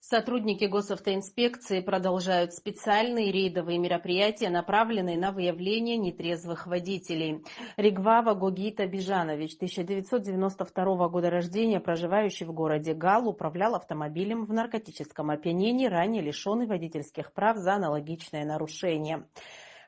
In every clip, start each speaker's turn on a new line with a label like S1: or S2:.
S1: Сотрудники госавтоинспекции продолжают специальные рейдовые мероприятия, направленные на выявление нетрезвых водителей. Ригвава Гогита Бижанович, 1992 года рождения, проживающий в городе Гал, управлял автомобилем в наркотическом опьянении, ранее лишенный водительских прав за аналогичное нарушение.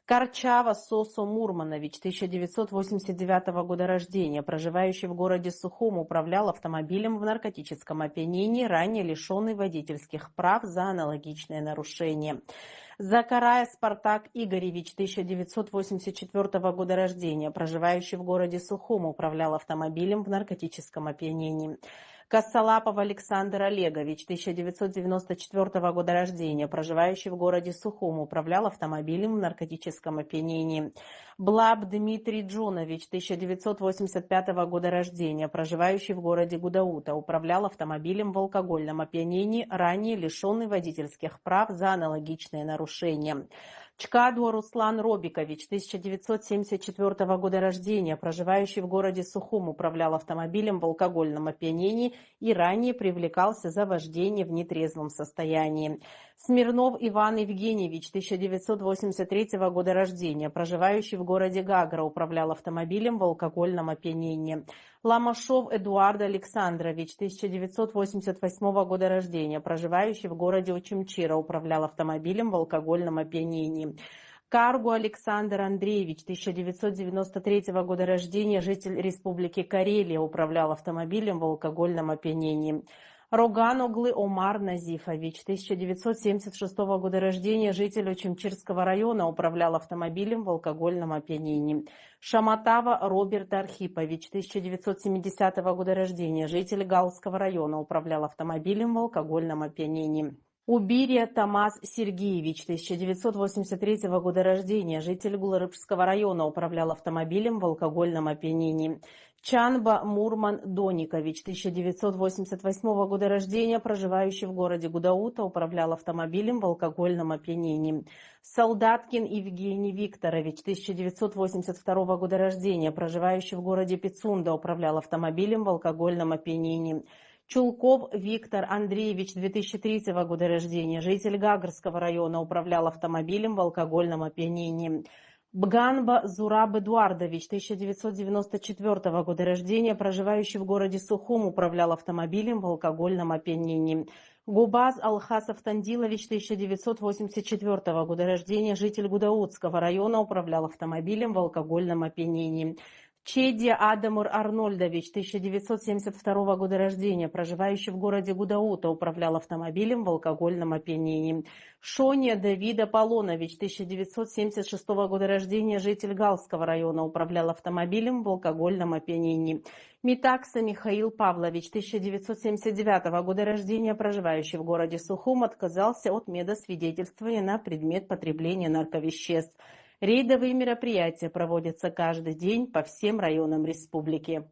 S1: Карчава Сосо Мурманович, 1989 года рождения, проживающий в городе Сухом, управлял автомобилем в наркотическом опьянении, ранее лишенный водительских прав за аналогичное нарушение. Закарая Спартак Игоревич, 1984 года рождения, проживающий в городе Сухом, управлял автомобилем в наркотическом опьянении. Косолапов Александр Олегович, 1994 года рождения, проживающий в городе Сухом, управлял автомобилем в наркотическом опьянении. Блаб Дмитрий Джонович, 1985 года рождения, проживающий в городе Гудаута, управлял автомобилем в алкогольном опьянении, ранее лишенный водительских прав за аналогичное нарушение. Чкадуа Руслан Робикович, 1974 года рождения, проживающий в городе Сухум, управлял автомобилем в алкогольном опьянении и ранее привлекался за вождение в нетрезвом состоянии. Смирнов Иван Евгеньевич, 1983 года рождения, проживающий в городе Гагра, управлял автомобилем в алкогольном опьянении. Ламашов Эдуард Александрович, 1988 года рождения, проживающий в городе Очимчира, управлял автомобилем в алкогольном опьянении. Каргу Александр Андреевич, 1993 года рождения, житель Республики Карелия, управлял автомобилем в алкогольном опьянении. Роганоглы Омар Назифович, 1976 года рождения, житель Очимчирского района, управлял автомобилем в алкогольном опьянении. Шаматава Роберт Архипович, 1970 года рождения, житель Галского района, управлял автомобилем в алкогольном опьянении. Убирия Тамаз Сергеевич, 1983 года рождения, житель Гуларыбского района, управлял автомобилем в алкогольном опьянении. Чанба Мурман Доникович, 1988 года рождения, проживающий в городе Гудаута, управлял автомобилем в алкогольном опьянении. Солдаткин Евгений Викторович, 1982 года рождения, проживающий в городе Пицунда, управлял автомобилем в алкогольном опьянении. Чулков Виктор Андреевич, 2003 года рождения, житель Гагарского района, управлял автомобилем в алкогольном опьянении. Бганба Зураб Эдуардович, 1994 года рождения, проживающий в городе Сухум, управлял автомобилем в алкогольном опьянении. Губаз Алхасов Тандилович, 1984 года рождения, житель Гудаутского района, управлял автомобилем в алкогольном опьянении. Чеди Адамур Арнольдович, 1972 года рождения, проживающий в городе Гудаута, управлял автомобилем в алкогольном опьянении. Шония Давида Полонович, 1976 года рождения, житель Галского района, управлял автомобилем в алкогольном опьянении. Митакса Михаил Павлович, 1979 года рождения, проживающий в городе Сухум, отказался от медосвидетельствования на предмет потребления нарковеществ. Рейдовые мероприятия проводятся каждый день по всем районам республики.